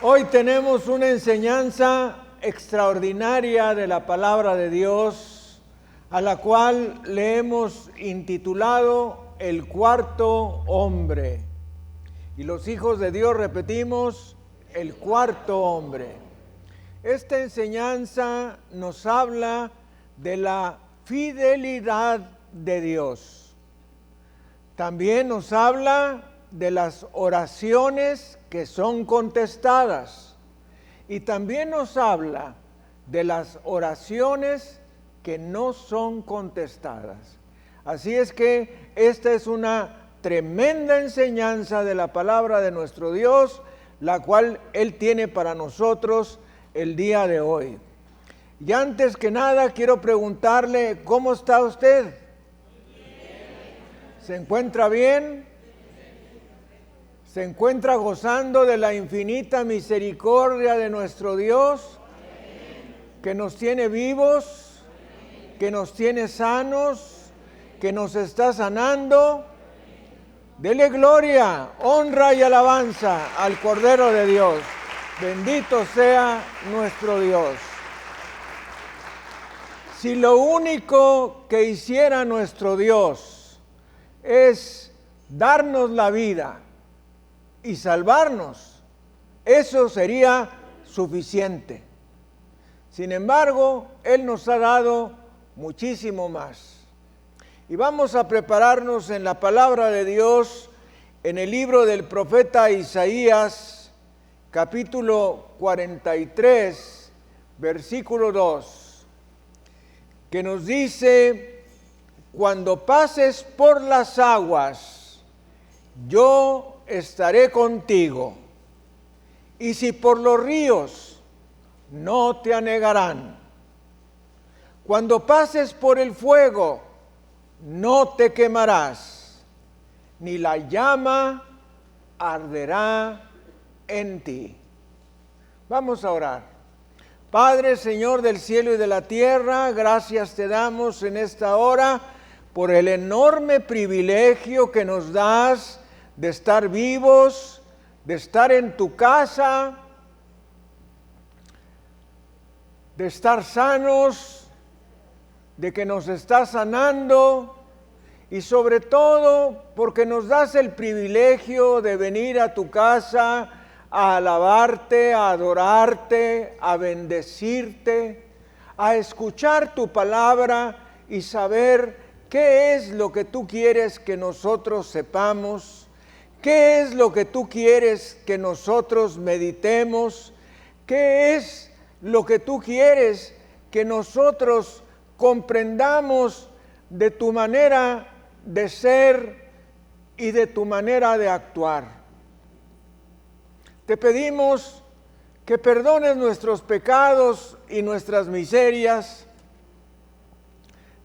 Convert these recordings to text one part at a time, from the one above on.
Hoy tenemos una enseñanza extraordinaria de la palabra de Dios, a la cual le hemos intitulado El Cuarto Hombre. Y los hijos de Dios repetimos, el cuarto hombre. Esta enseñanza nos habla de la fidelidad de Dios. También nos habla de las oraciones que son contestadas. Y también nos habla de las oraciones que no son contestadas. Así es que esta es una tremenda enseñanza de la palabra de nuestro Dios, la cual Él tiene para nosotros el día de hoy. Y antes que nada quiero preguntarle, ¿cómo está usted? ¿Se encuentra bien? ¿Se encuentra gozando de la infinita misericordia de nuestro Dios? Que nos tiene vivos, que nos tiene sanos, que nos está sanando. Dele gloria, honra y alabanza al Cordero de Dios. Bendito sea nuestro Dios. Si lo único que hiciera nuestro Dios es darnos la vida y salvarnos, eso sería suficiente. Sin embargo, Él nos ha dado muchísimo más. Y vamos a prepararnos en la palabra de Dios, en el libro del profeta Isaías, capítulo 43, versículo 2, que nos dice: cuando pases por las aguas, yo estaré contigo, y si por los ríos, no te anegarán. Cuando pases por el fuego, no te quemarás, ni la llama arderá en ti. Vamos a orar. Padre, Señor del cielo y de la tierra, gracias te damos en esta hora por el enorme privilegio que nos das de estar vivos, de estar en tu casa, de estar sanos, de que nos estás sanando y sobre todo porque nos das el privilegio de venir a tu casa a alabarte, a adorarte, a bendecirte, a escuchar tu palabra y saber qué es lo que tú quieres que nosotros sepamos. ¿Qué es lo que tú quieres que nosotros meditemos? ¿Qué es lo que tú quieres que nosotros comprendamos de tu manera de ser y de tu manera de actuar? Te pedimos que perdones nuestros pecados y nuestras miserias,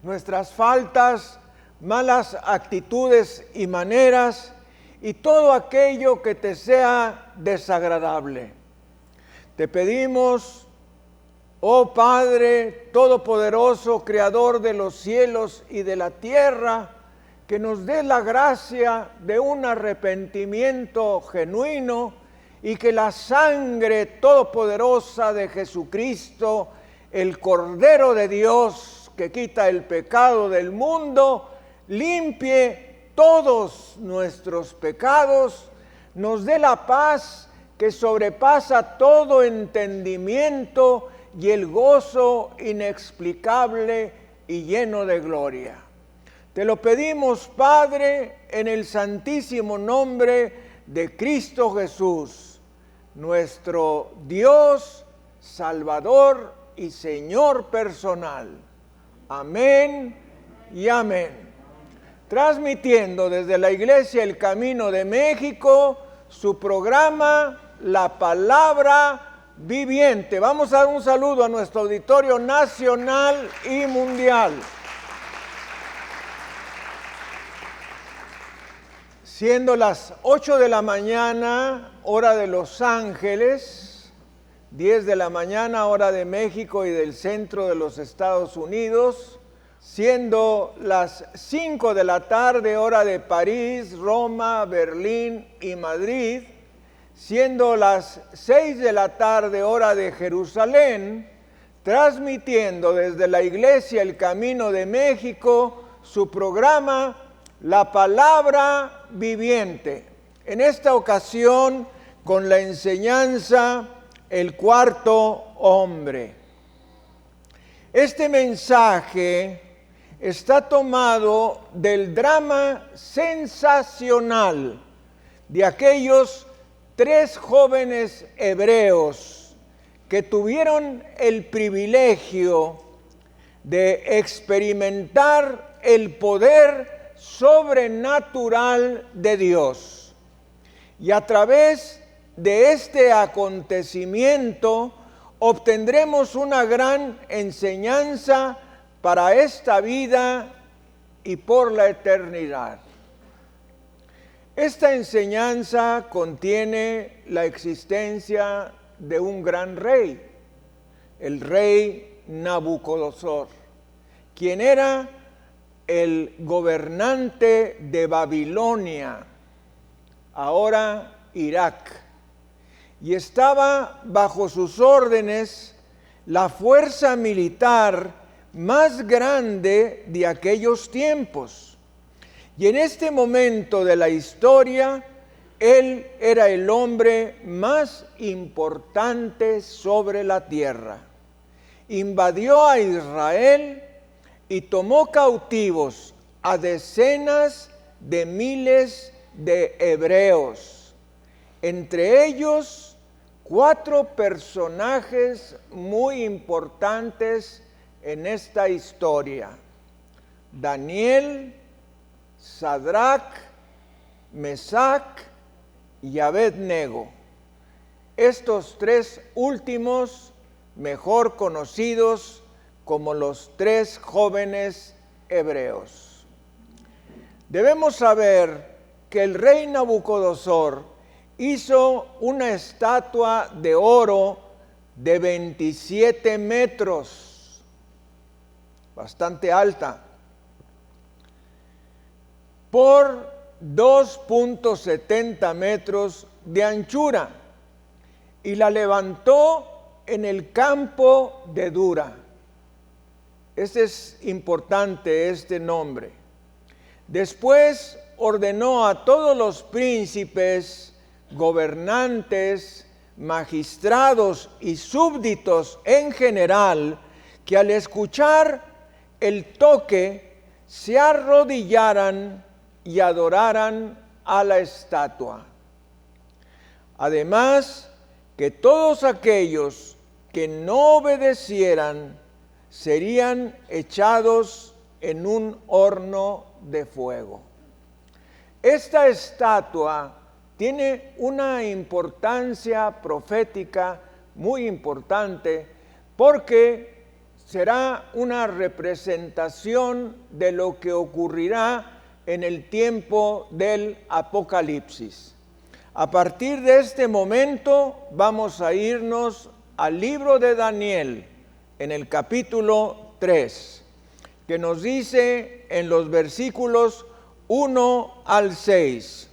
nuestras faltas, malas actitudes y maneras, y todo aquello que te sea desagradable. Te pedimos, oh Padre Todopoderoso, Creador de los cielos y de la tierra, que nos dé la gracia de un arrepentimiento genuino y que la sangre todopoderosa de Jesucristo, el Cordero de Dios que quita el pecado del mundo, limpie todos nuestros pecados, nos dé la paz que sobrepasa todo entendimiento y el gozo inexplicable y lleno de gloria. Te lo pedimos, Padre, en el santísimo nombre de Cristo Jesús, nuestro Dios, Salvador y Señor personal. Amén y amén. Transmitiendo desde la Iglesia El Camino de México su programa La Palabra Viviente. Vamos a dar un saludo a nuestro auditorio nacional y mundial. Siendo las 8 de la mañana, hora de Los Ángeles, 10 de la mañana, hora de México y del centro de los Estados Unidos, siendo las 5 de la tarde, hora de París, Roma, Berlín y Madrid, siendo las 6 de la tarde hora de Jerusalén, transmitiendo desde la Iglesia El Camino de México su programa La Palabra Viviente. En esta ocasión con la enseñanza El Cuarto Hombre. Este mensaje está tomado del drama sensacional de aquellos 3 jóvenes hebreos que tuvieron el privilegio de experimentar el poder sobrenatural de Dios. Y a través de este acontecimiento obtendremos una gran enseñanza para esta vida y por la eternidad. Esta enseñanza contiene la existencia de un gran rey, el rey Nabucodonosor, quien era el gobernante de Babilonia, ahora Irak, y estaba bajo sus órdenes la fuerza militar más grande de aquellos tiempos. Y en este momento de la historia, él era el hombre más importante sobre la tierra. Invadió a Israel y tomó cautivos a decenas de miles de hebreos, entre ellos 4 personajes muy importantes en esta historia: Daniel, Sadrach, Mesac y Abednego. Estos 3 últimos, mejor conocidos como los 3 jóvenes hebreos. Debemos saber que el rey Nabucodonosor hizo una estatua de oro de 27 metros, bastante alta, por 2.70 metros de anchura, y la levantó en el campo de Dura. Este es importante, este nombre. Después ordenó a todos los príncipes, gobernantes, magistrados y súbditos en general, que al escuchar el toque se arrodillaran y adoraran a la estatua. Además, que todos aquellos que no obedecieran serían echados en un horno de fuego. Esta estatua tiene una importancia profética muy importante, porque será una representación de lo que ocurrirá en el tiempo del Apocalipsis. A partir de este momento vamos a irnos al libro de Daniel, en el capítulo 3, que nos dice en los versículos 1 al 6.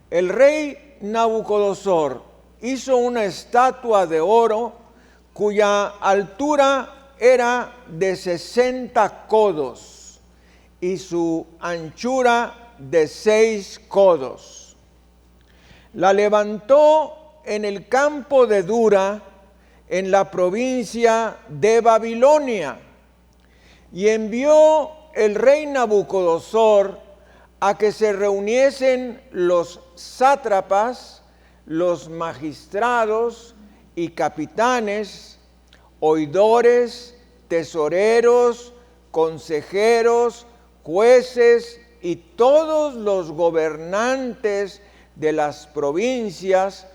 El rey Nabucodonosor hizo una estatua de oro cuya altura era de 60 codos y su anchura de 6 codos. La levantó en el campo de Dura, en la provincia de Babilonia, y envió el rey Nabucodonosor a que se reuniesen los sátrapas, los magistrados y capitanes, oidores, tesoreros, consejeros, jueces y todos los gobernantes de las provincias,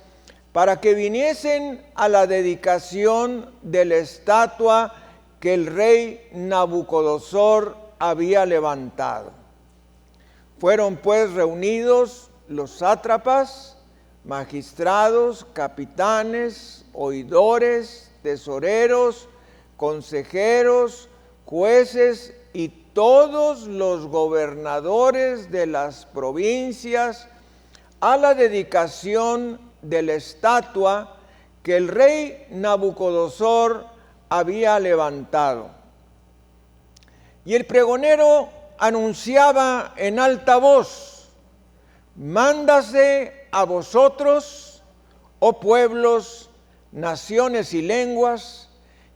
para que viniesen a la dedicación de la estatua que el rey Nabucodonosor había levantado. Fueron pues reunidos los sátrapas, magistrados, capitanes, oidores, tesoreros, consejeros, jueces y todos los gobernadores de las provincias a la dedicación de la estatua que el rey Nabucodonosor había levantado. Y el pregonero anunciaba en alta voz: mándase a vosotros, oh pueblos, naciones y lenguas,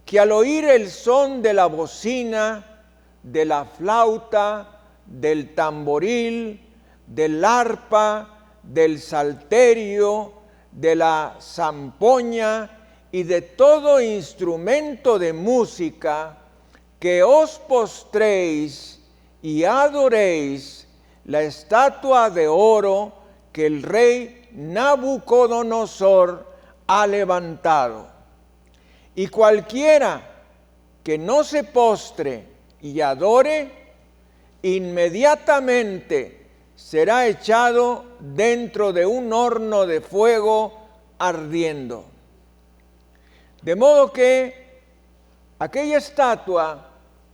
que al oír el son de la bocina, de la flauta, del tamboril, del arpa, del salterio, de la zampoña y de todo instrumento de música, que os postréis y adoréis la estatua de oro que el rey Nabucodonosor ha levantado. Y cualquiera que no se postre y adore, inmediatamente será echado dentro de un horno de fuego ardiendo. De modo que aquella estatua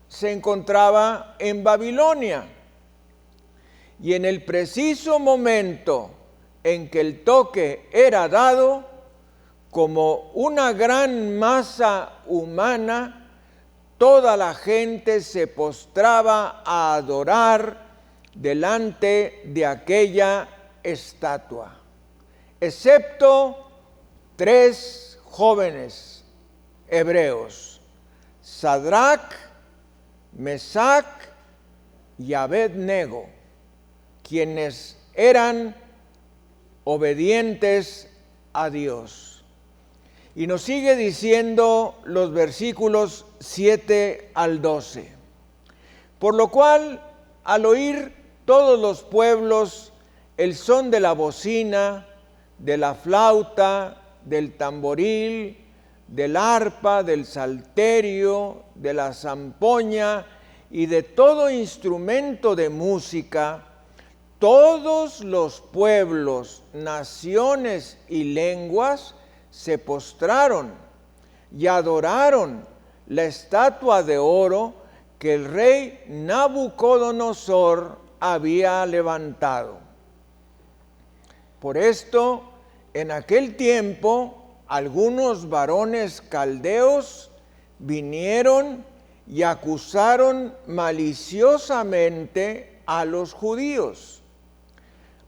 se encontraba en Babilonia, y en el preciso momento en que el toque era dado, como una gran masa humana, toda la gente se postraba a adorar delante de aquella estatua, excepto 3 jóvenes hebreos: Sadrac, Mesac y Abed-nego, quienes eran obedientes a Dios. Y nos sigue diciendo los versículos 7 al 12. Por lo cual, al oír todos los pueblos el son de la bocina, de la flauta, del tamboril, del arpa, del salterio, de la zampoña y de todo instrumento de música, todos los pueblos, naciones y lenguas se postraron y adoraron la estatua de oro que el rey Nabucodonosor había levantado. Por esto, en aquel tiempo, algunos varones caldeos vinieron y acusaron maliciosamente a los judíos.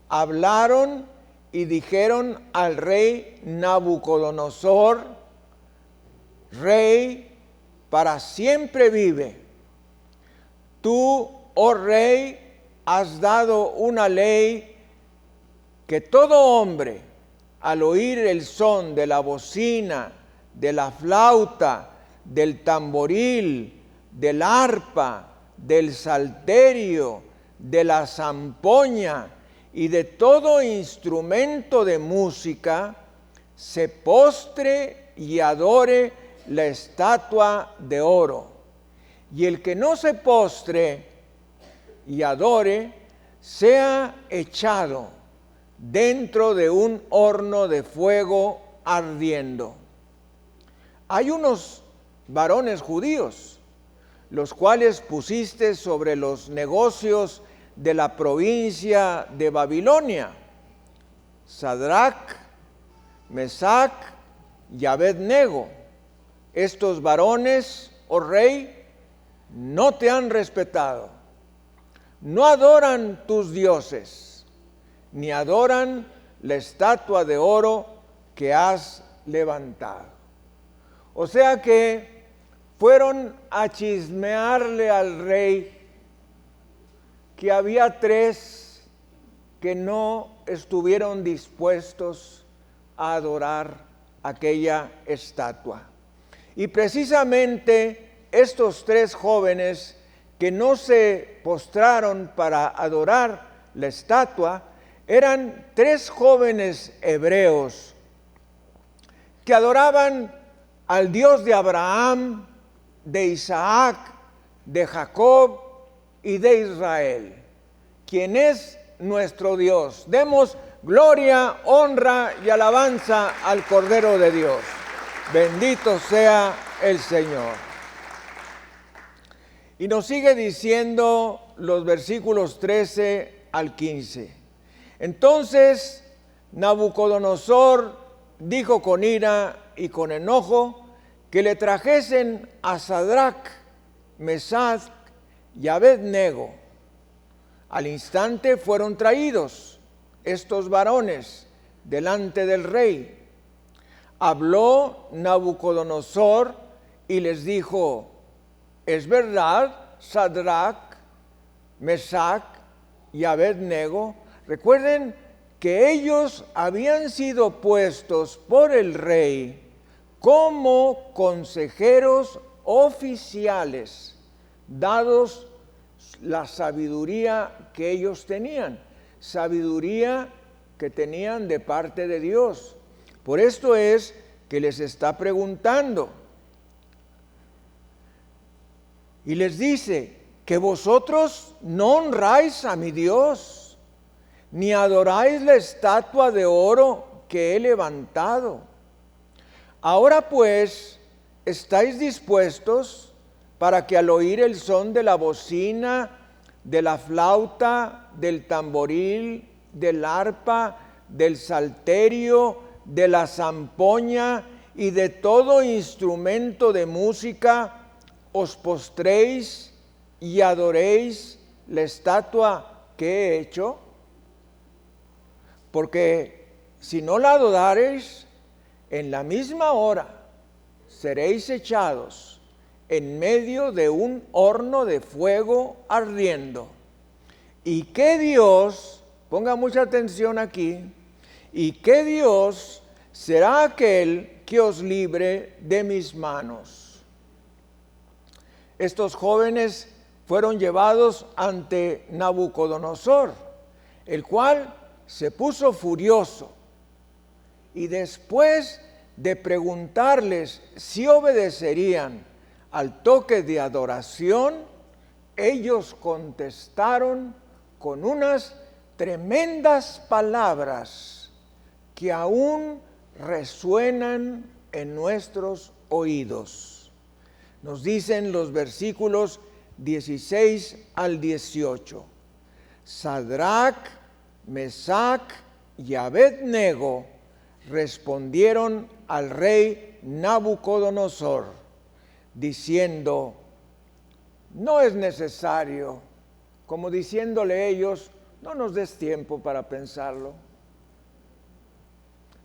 Hablaron y dijeron al rey Nabucodonosor: Rey, para siempre vive. Tú, oh rey, has dado una ley que todo hombre, al oír el son de la bocina, de la flauta, del tamboril, del arpa, del salterio, de la zampoña y de todo instrumento de música, se postre y adore la estatua de oro. Y el que no se postre y adore, sea echado dentro de un horno de fuego ardiendo. Hay unos varones judíos, los cuales pusiste sobre los negocios de la provincia de Babilonia: Sadrac, Mesac y Abed-nego. Estos varones, oh rey, no te han respetado, no adoran tus dioses, ni adoran la estatua de oro que has levantado. O sea que fueron a chismearle al rey que había 3 que no estuvieron dispuestos a adorar aquella estatua. Y precisamente estos 3 jóvenes que no se postraron para adorar la estatua eran 3 jóvenes hebreos que adoraban al Dios de Abraham, de Isaac, de Jacob y de Israel, quien es nuestro Dios. Demos gloria, honra y alabanza al Cordero de Dios. Bendito sea el Señor. Y nos sigue diciendo los versículos 13 al 15. Entonces Nabucodonosor dijo con ira y con enojo que le trajesen a Sadrach, Mesach y Abed-nego. Al instante fueron traídos estos varones delante del rey. Habló Nabucodonosor y les dijo: ¿es verdad, Sadrach, Mesach y Abed-nego? Recuerden que ellos habían sido puestos por el rey como consejeros oficiales, dados la sabiduría que ellos tenían, sabiduría que tenían de parte de Dios. Por esto es que les está preguntando. Y les dice que vosotros no honráis a mi Dios, ni adoráis la estatua de oro que he levantado. Ahora pues, ¿estáis dispuestos para que al oír el son de la bocina, de la flauta, del tamboril, del arpa, del salterio, de la zampoña y de todo instrumento de música, os postréis y adoréis la estatua que he hecho? Porque si no la adorareis, en la misma hora seréis echados en medio de un horno de fuego ardiendo. Y que Dios, ponga mucha atención aquí, y que Dios será aquel que os libre de mis manos. Estos jóvenes fueron llevados ante Nabucodonosor, el cual se puso furioso, y después de preguntarles si obedecerían al toque de adoración, ellos contestaron con unas tremendas palabras que aún resuenan en nuestros oídos. Nos dicen los versículos 16 al 18. Sadrach, Mesach y Abed-nego respondieron al rey Nabucodonosor, diciendo: no es necesario, como diciéndole ellos, no nos des tiempo para pensarlo.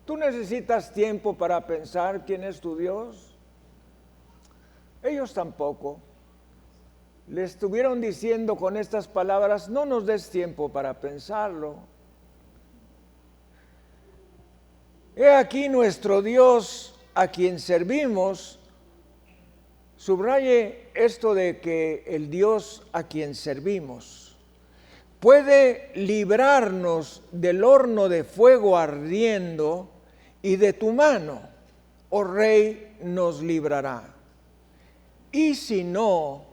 ¿Tú necesitas tiempo para pensar quién es tu Dios? Ellos tampoco. Le estuvieron diciendo con estas palabras: no nos des tiempo para pensarlo. He aquí nuestro Dios a quien servimos. Subraye esto de que el Dios a quien servimos puede librarnos del horno de fuego ardiendo, y de tu mano, oh rey, nos librará. Y si no,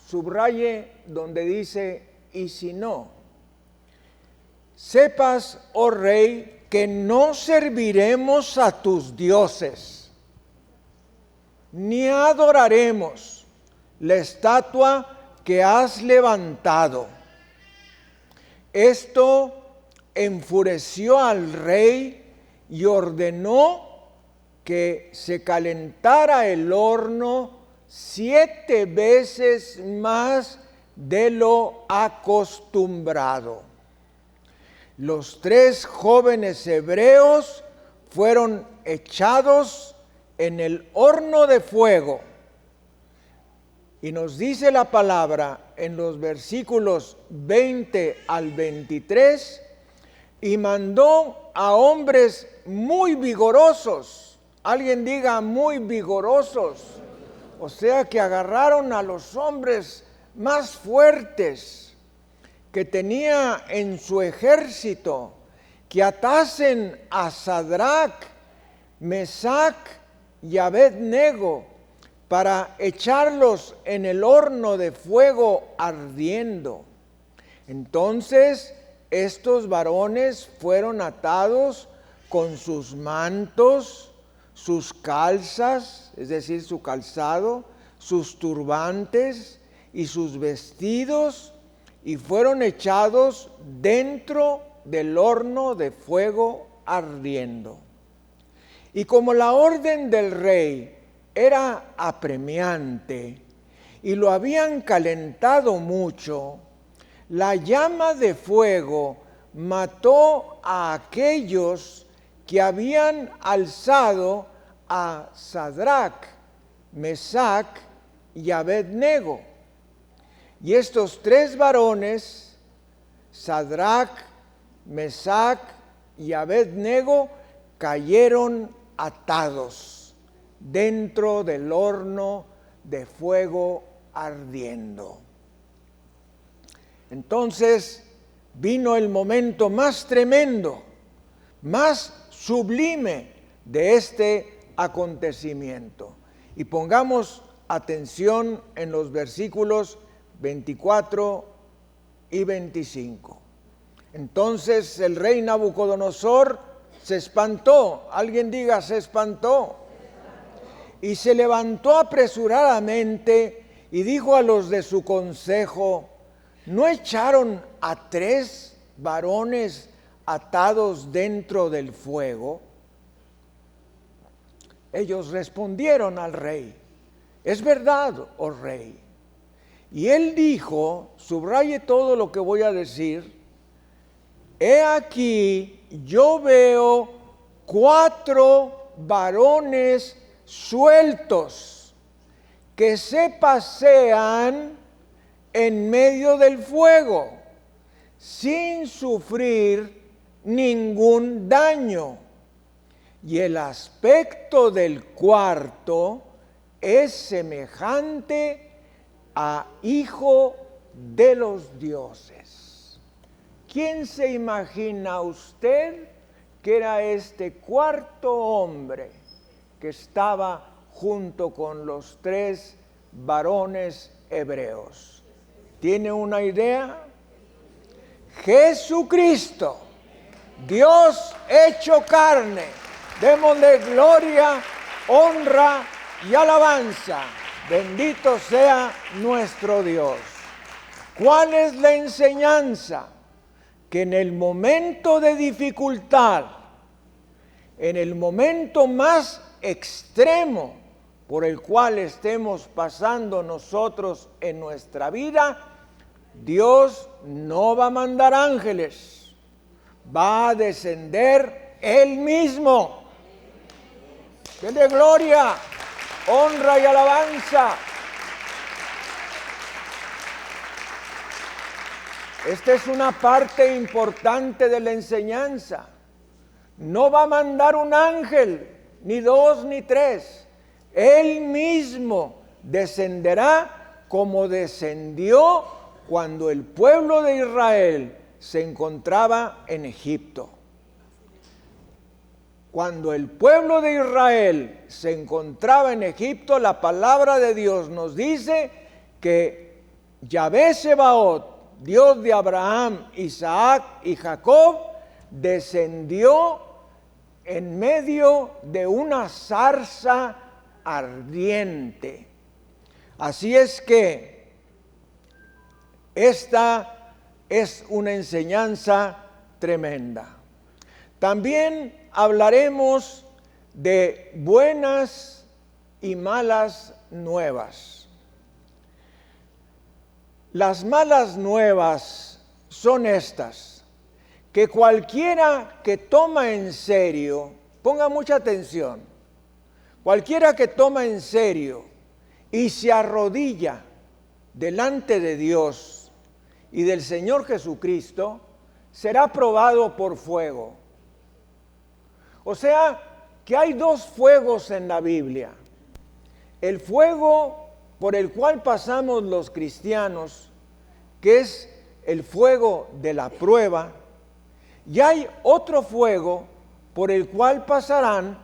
subraye donde dice y si no, sepas, oh rey, que no serviremos a tus dioses, ni adoraremos la estatua que has levantado. Esto enfureció al rey y ordenó que se calentara el horno 7 veces más de lo acostumbrado. Los 3 jóvenes hebreos fueron echados en el horno de fuego. Y nos dice la palabra en los versículos 20 al 23, y mandó a hombres muy vigorosos. Alguien diga muy vigorosos. O sea que agarraron a los hombres más fuertes que tenía en su ejército, que atasen a Sadrach, Mesach y Abed-nego para echarlos en el horno de fuego ardiendo. Entonces estos varones fueron atados con sus mantos, sus calzas, es decir, su calzado, sus turbantes y sus vestidos, y fueron echados dentro del horno de fuego ardiendo. Y como la orden del rey era apremiante y lo habían calentado mucho, la llama de fuego mató a aquellos que habían alzado a Sadrach, Mesach y Abednego. Y estos tres varones, Sadrach, Mesach y Abednego, cayeron atados dentro del horno de fuego ardiendo. Entonces vino el momento más tremendo, más sublime de este acontecimiento. Y pongamos atención en los versículos 24 y 25. Entonces el rey Nabucodonosor se espantó, alguien diga, se espantó, y se levantó apresuradamente y dijo a los de su consejo: ¿no echaron a 3 varones atados dentro del fuego? Ellos respondieron al rey: es verdad, oh rey. Y él dijo, subraye todo lo que voy a decir: he aquí, yo veo 4 varones sueltos que se pasean en medio del fuego sin sufrir ningún daño. Y el aspecto del cuarto es semejante a hijo de los dioses. ¿Quién se imagina usted que era este cuarto hombre que estaba junto con los 3 varones hebreos? ¿Tiene una idea? Jesucristo, Dios hecho carne. Démosle gloria, honra y alabanza. Bendito sea nuestro Dios. ¿Cuál es la enseñanza? Que en el momento de dificultad, en el momento más extremo por el cual estemos pasando nosotros en nuestra vida, Dios no va a mandar ángeles, va a descender Él mismo. Denle gloria, honra y alabanza. Esta es una parte importante de la enseñanza. No va a mandar un ángel, ni 2 ni 3. Él mismo descenderá como descendió cuando el pueblo de Israel se encontraba en Egipto. Cuando el pueblo de Israel se encontraba en Egipto, la palabra de Dios nos dice que Yahvé Sebaot, Dios de Abraham, Isaac y Jacob, descendió en medio de una zarza ardiente. Así es que esta es una enseñanza tremenda. También hablaremos de buenas y malas nuevas. Las malas nuevas son estas: que cualquiera que toma en serio, ponga mucha atención, cualquiera que toma en serio y se arrodilla delante de Dios y del Señor Jesucristo, será probado por fuego. O sea, que hay 2 fuegos en la Biblia. El fuego por el cual pasamos los cristianos, que es el fuego de la prueba, y hay otro fuego por el cual pasarán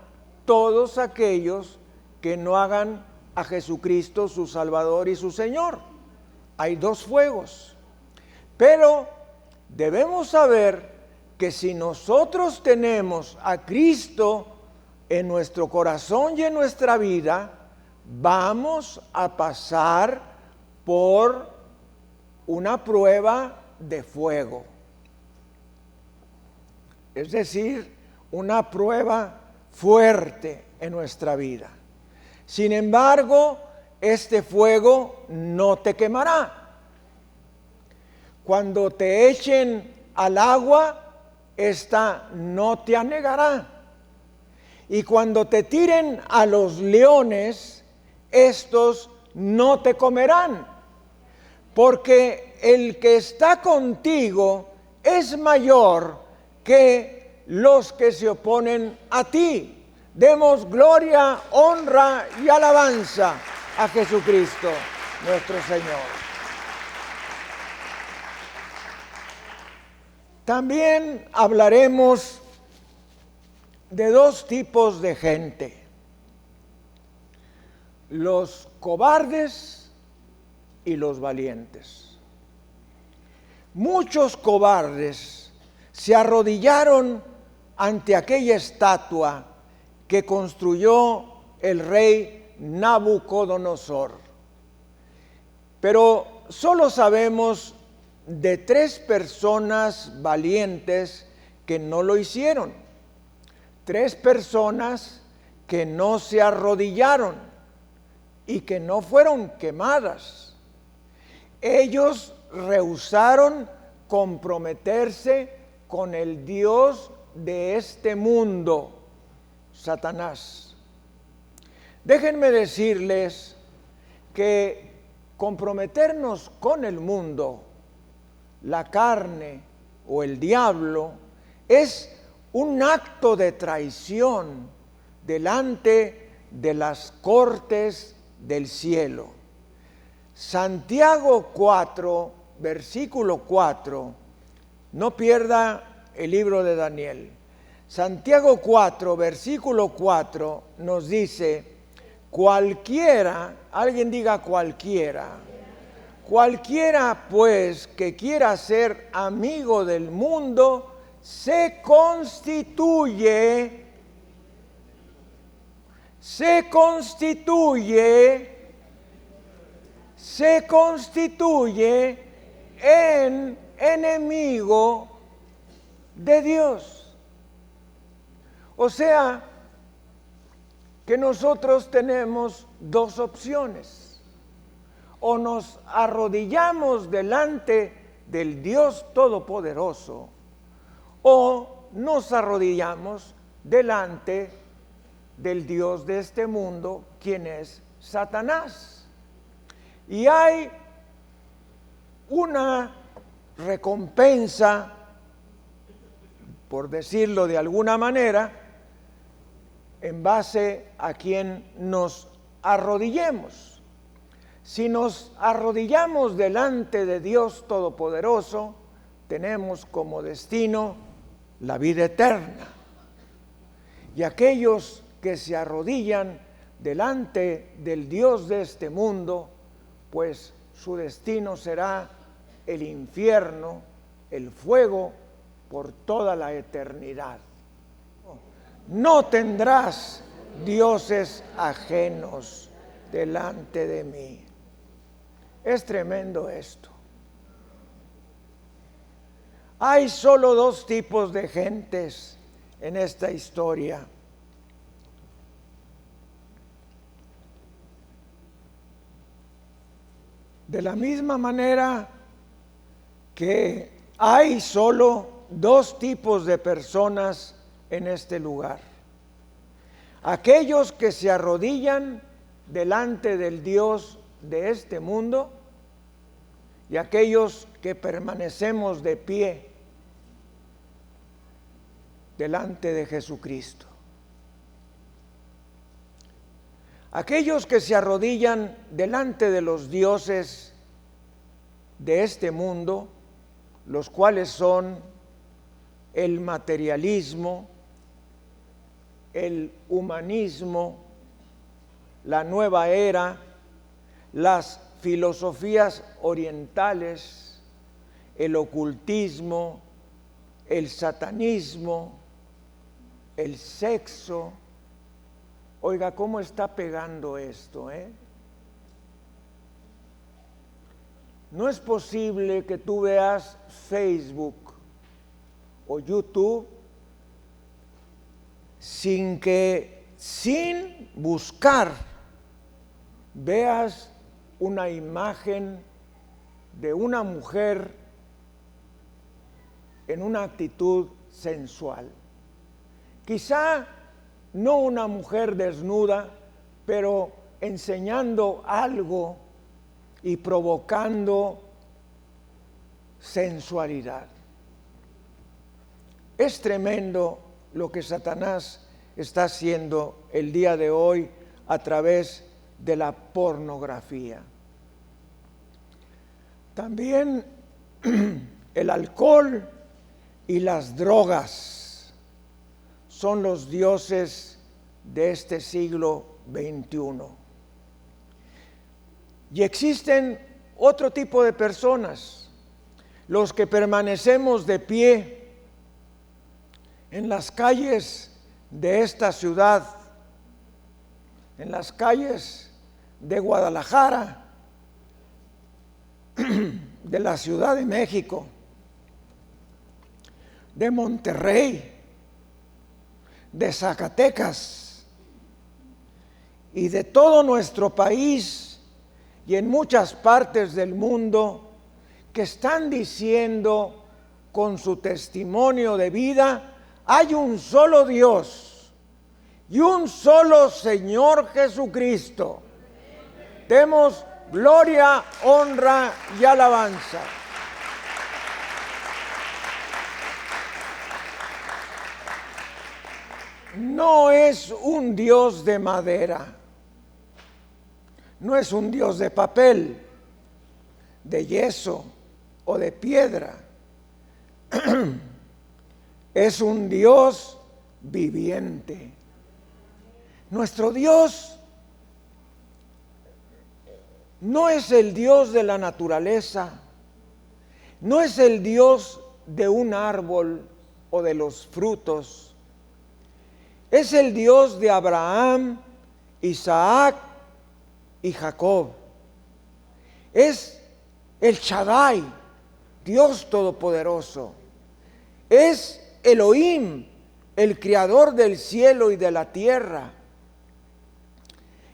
todos aquellos que no hagan a Jesucristo su Salvador y su Señor. Hay 2 fuegos. Pero debemos saber que si nosotros tenemos a Cristo en nuestro corazón y en nuestra vida, vamos a pasar por una prueba de fuego. Es decir, una prueba fuerte en nuestra vida. Sin embargo, este fuego no te quemará. Cuando te echen al agua, esta no te anegará. Y cuando te tiren a los leones, estos no te comerán. Porque el que está contigo es mayor que los que se oponen a ti. Demos gloria, honra y alabanza a Jesucristo, nuestro Señor. También hablaremos de dos tipos de gente: los cobardes y los valientes. Muchos cobardes se arrodillaron ante aquella estatua que construyó el rey Nabucodonosor. Pero solo sabemos de 3 personas valientes que no lo hicieron. 3 personas que no se arrodillaron y que no fueron quemadas. Ellos rehusaron comprometerse con el Dios de este mundo, Satanás. Déjenme decirles que comprometernos con el mundo, la carne o el diablo, es un acto de traición delante de las cortes del cielo. Santiago 4, versículo 4, no pierda el libro de Daniel. Santiago 4, versículo 4 nos dice: cualquiera, alguien diga cualquiera, cualquiera pues que quiera ser amigo del mundo, se constituye en enemigo de Dios. O sea, que nosotros tenemos 2 opciones: o nos arrodillamos delante del Dios Todopoderoso, o nos arrodillamos delante del Dios de este mundo, quien es Satanás. Y hay una recompensa, por decirlo de alguna manera, en base a quien nos arrodillemos. Si nos arrodillamos delante de Dios Todopoderoso, tenemos como destino la vida eterna. Y aquellos que se arrodillan delante del Dios de este mundo, pues su destino será el infierno, el fuego por toda la eternidad. No tendrás dioses ajenos delante de mí. Es tremendo esto. Hay solo 2 tipos de gentes en esta historia. De la misma manera que hay solo 2 tipos de personas en este lugar: aquellos que se arrodillan delante del Dios de este mundo y aquellos que permanecemos de pie delante de Jesucristo. Aquellos que se arrodillan delante de los dioses de este mundo, los cuales son el materialismo, el humanismo, la nueva era, las filosofías orientales, el ocultismo, el satanismo, el sexo. Oiga, ¿cómo está pegando esto, No es posible que tú veas Facebook o YouTube sin buscar, veas una imagen de una mujer en una actitud sensual. Quizá no una mujer desnuda, pero enseñando algo y provocando sensualidad. Es tremendo lo que Satanás está haciendo el día de hoy a través de la pornografía. También el alcohol y las drogas son los dioses de este siglo XXI. Y existen otro tipo de personas, los que permanecemos de pie en las calles de esta ciudad, en las calles de Guadalajara, de la Ciudad de México, de Monterrey, de Zacatecas y de todo nuestro país y en muchas partes del mundo, que están diciendo con su testimonio de vida: hay un solo Dios y un solo Señor Jesucristo. Demos gloria, honra y alabanza. No es un Dios de madera, no es un Dios de papel, de yeso o de piedra. Es un Dios viviente. Nuestro Dios no es el Dios de la naturaleza, no es el Dios de un árbol o de los frutos. Es el Dios de Abraham, Isaac y Jacob. Es el Shaddai, Dios Todopoderoso. Es Elohim, el creador del cielo y de la tierra.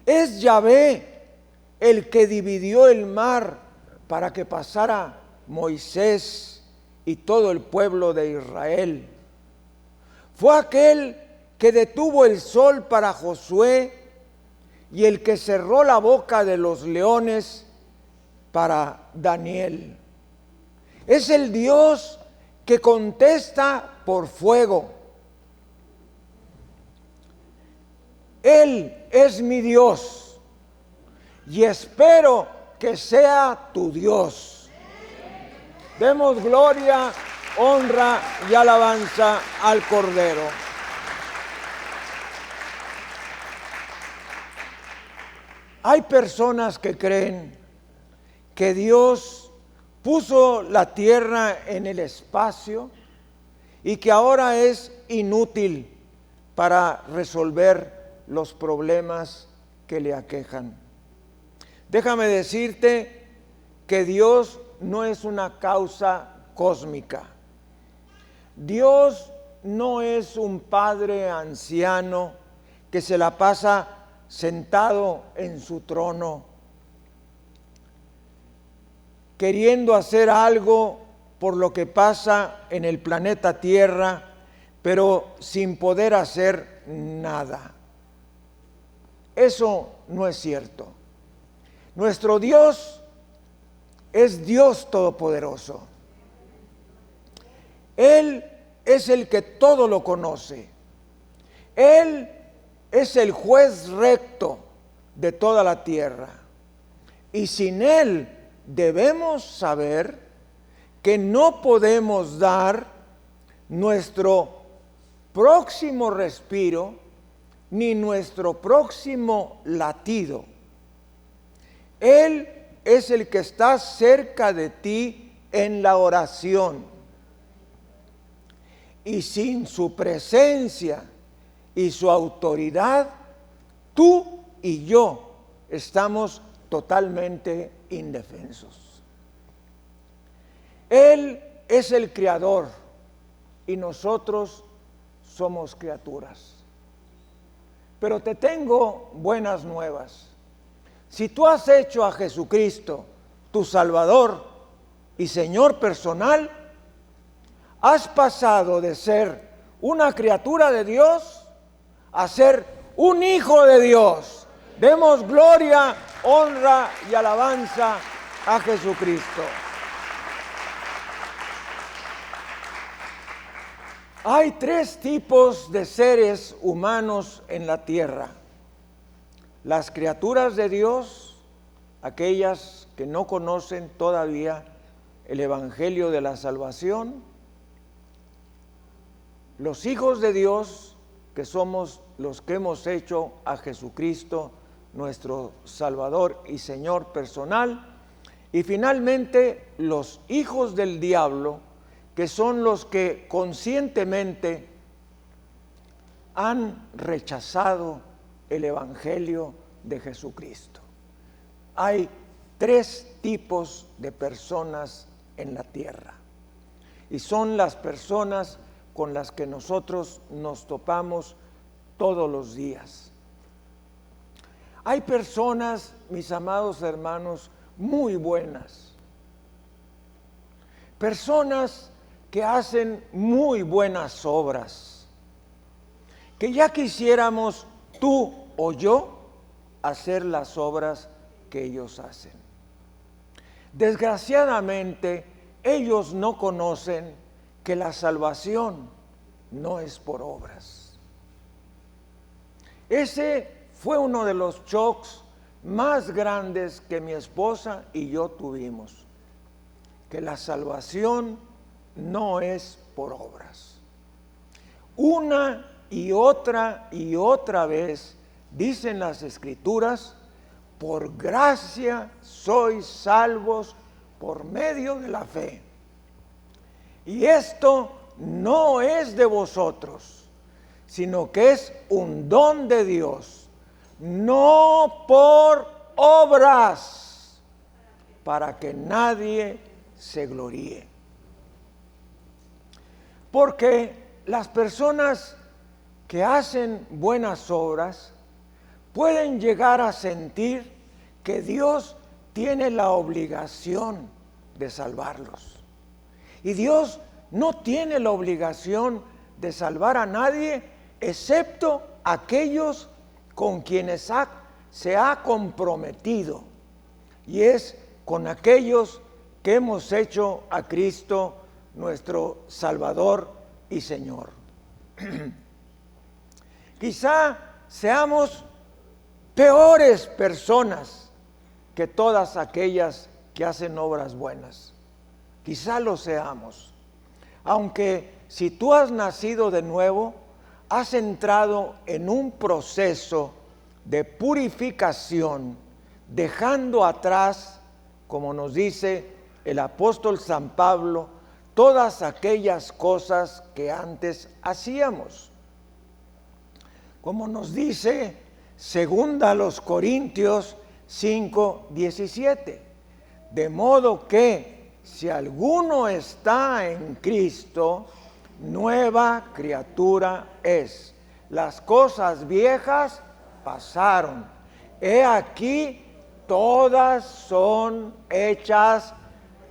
Es Yahvé, el que dividió el mar para que pasara Moisés y todo el pueblo de Israel. Fue aquel que detuvo el sol para Josué y el que cerró la boca de los leones para Daniel. Es el Dios que contesta por fuego. Él es mi Dios y espero que sea tu Dios. Demos gloria, honra y alabanza al Cordero. Hay personas que creen que Dios puso la tierra en el espacio y que ahora es inútil para resolver los problemas que le aquejan. Déjame decirte que Dios no es una causa cósmica. Dios no es un padre anciano que se la pasa sentado en su trono, queriendo hacer algo por lo que pasa en el planeta Tierra, pero sin poder hacer nada. Eso no es cierto. Nuestro Dios es Dios Todopoderoso. Él es el que todo lo conoce. Él es el juez recto de toda la tierra. Y sin Él debemos saber que no podemos dar nuestro próximo respiro ni nuestro próximo latido. Él es el que está cerca de ti en la oración. Y sin su presencia y su autoridad, tú y yo estamos totalmente indefensos. Él es el creador y nosotros somos criaturas. Pero te tengo buenas nuevas. Si tú has hecho a Jesucristo tu Salvador y Señor personal, has pasado de ser una criatura de Dios a ser un hijo de Dios. Demos gloria, honra y alabanza a Jesucristo. Hay tres tipos de seres humanos en la tierra: las criaturas de Dios, aquellas que no conocen todavía el evangelio de la salvación; los hijos de Dios, que somos los que hemos hecho a Jesucristo nuestro Salvador y Señor personal; y finalmente los hijos del diablo, que son los que conscientemente han rechazado el evangelio de Jesucristo. Hay tres tipos de personas en la tierra, y son las personas con las que nosotros nos topamos todos los días. Hay personas, mis amados hermanos, muy buenas, personas que hacen muy buenas obras, que ya quisiéramos tú o yo hacer las obras que ellos hacen. Desgraciadamente, ellos no conocen que la salvación no es por obras. Ese fue uno de los shocks más grandes que mi esposa y yo tuvimos, que la salvación no es por obras. Una y otra vez dicen las Escrituras: por gracia sois salvos por medio de la fe. Y esto no es de vosotros, sino que es un don de Dios, no por obras, para que nadie se gloríe. Porque las personas que hacen buenas obras pueden llegar a sentir que Dios tiene la obligación de salvarlos. Y Dios no tiene la obligación de salvar a nadie, excepto aquellos con quienes se ha comprometido, y es con aquellos que hemos hecho a Cristo nuestro Salvador y Señor. Quizá seamos peores personas que todas aquellas que hacen obras buenas. Quizá lo seamos. Aunque si tú has nacido de nuevo, has entrado en un proceso de purificación, dejando atrás, como nos dice el apóstol San Pablo, todas aquellas cosas que antes hacíamos. Como nos dice segunda a los Corintios 5:17, de modo que si alguno está en Cristo, nueva criatura es. Las cosas viejas pasaron, he aquí todas son hechas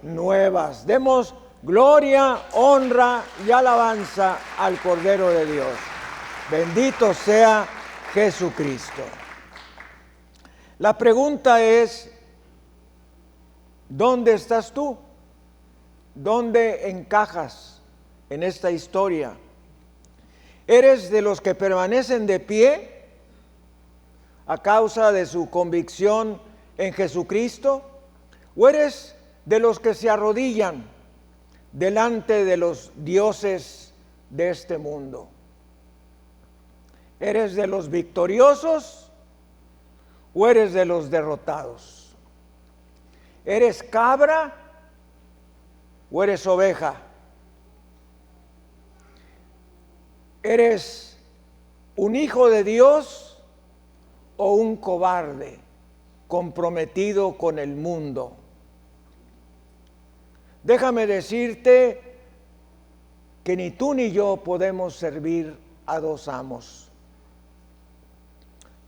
nuevas. Demos gloria, honra y alabanza al Cordero de Dios. Bendito sea Jesucristo. La pregunta es: ¿dónde estás tú? ¿Dónde encajas en esta historia? ¿Eres de los que permanecen de pie a causa de su convicción en Jesucristo? ¿O eres de los que se arrodillan delante de los dioses de este mundo? ¿Eres de los victoriosos o eres de los derrotados? ¿Eres cabra o eres oveja? ¿Eres un hijo de Dios o un cobarde comprometido con el mundo? Déjame decirte que ni tú ni yo podemos servir a dos amos.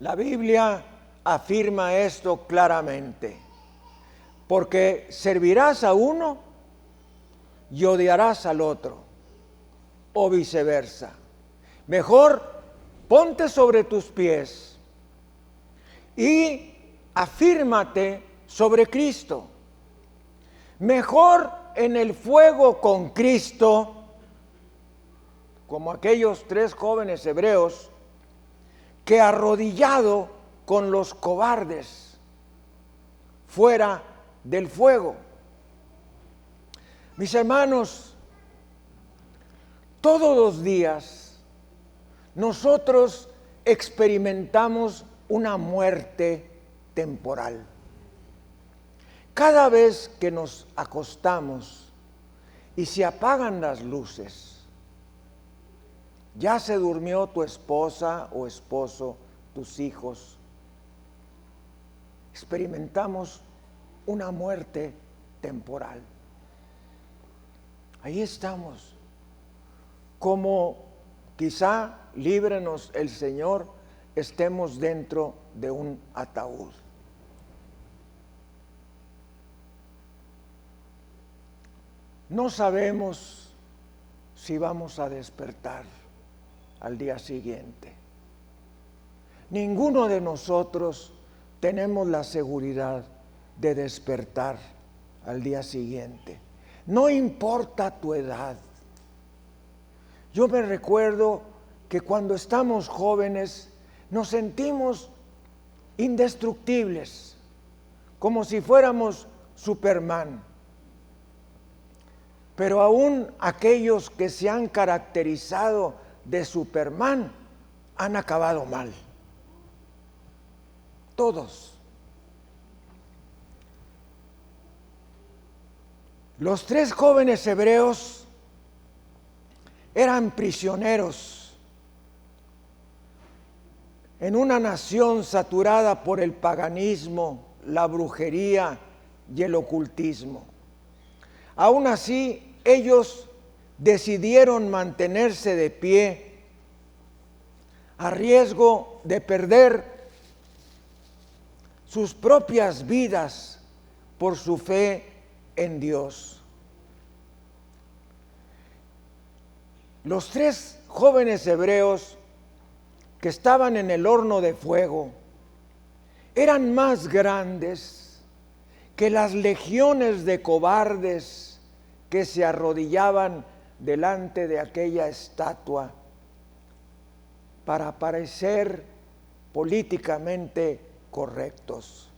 La Biblia afirma esto claramente, porque servirás a uno y odiarás al otro, o viceversa. Mejor ponte sobre tus pies y afírmate sobre Cristo. Mejor en el fuego con Cristo, como aquellos 3 jóvenes hebreos, que arrodillado con los cobardes fuera del fuego. Mis hermanos, todos los días nosotros experimentamos una muerte temporal. Cada vez que nos acostamos y se apagan las luces, ya se durmió tu esposa o esposo, tus hijos, experimentamos una muerte temporal. Ahí estamos, como quizá, líbrenos el Señor, estemos dentro de un ataúd. No sabemos si vamos a despertar al día siguiente. Ninguno de nosotros tenemos la seguridad de despertar al día siguiente. No importa tu edad. Yo me recuerdo que cuando estamos jóvenes nos sentimos indestructibles, como si fuéramos Superman. Pero aún aquellos que se han caracterizado de Superman han acabado mal. Todos. Los 3 jóvenes hebreos eran prisioneros en una nación saturada por el paganismo, la brujería y el ocultismo. Aún así, ellos decidieron mantenerse de pie a riesgo de perder sus propias vidas por su fe en Dios. Los 3 jóvenes hebreos que estaban en el horno de fuego eran más grandes que las legiones de cobardes que se arrodillaban delante de aquella estatua para parecer políticamente correctos.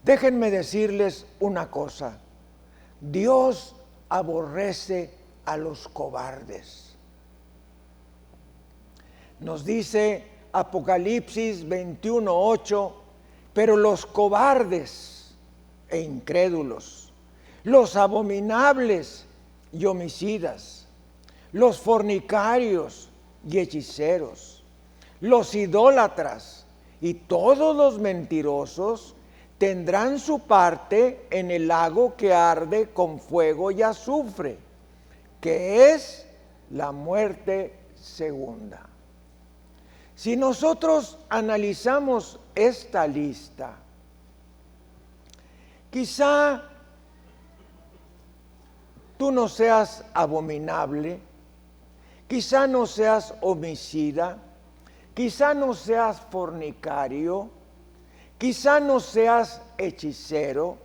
Déjenme decirles una cosa: Dios aborrece a los cobardes. Nos dice Apocalipsis 21:8, pero los cobardes e incrédulos, los abominables y homicidas, los fornicarios y hechiceros, los idólatras y todos los mentirosos tendrán su parte en el lago que arde con fuego y azufre, que es la muerte segunda. Si nosotros analizamos esta lista, quizá tú no seas abominable, quizá no seas homicida, quizá no seas fornicario, quizá no seas hechicero,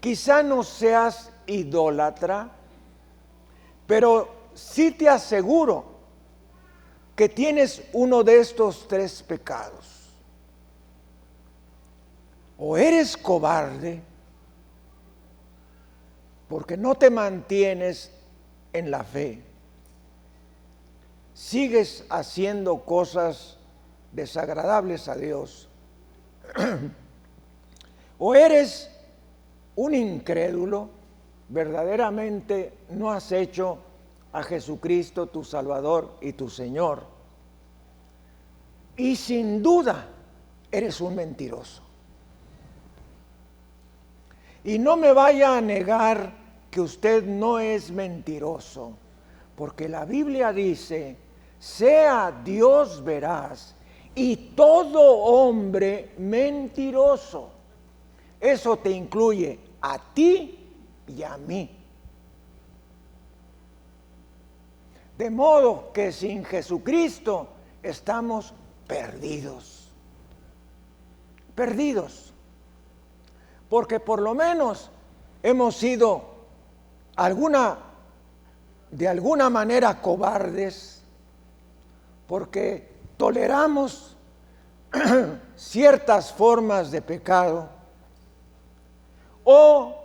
quizá no seas idólatra, pero sí te aseguro que tienes uno de estos 3 pecados. O eres cobarde porque no te mantienes en la fe, sigues haciendo cosas desagradables a Dios, o eres un incrédulo, verdaderamente no has hecho a Jesucristo tu Salvador y tu Señor, y sin duda eres un mentiroso. Y no me vaya a negar que usted no es mentiroso, porque la Biblia dice: sea Dios veraz y todo hombre mentiroso. Eso te incluye a ti y a mí. De modo que sin Jesucristo estamos perdidos. Perdidos. Porque por lo menos hemos sido de alguna manera cobardes, porque toleramos ciertas formas de pecado, o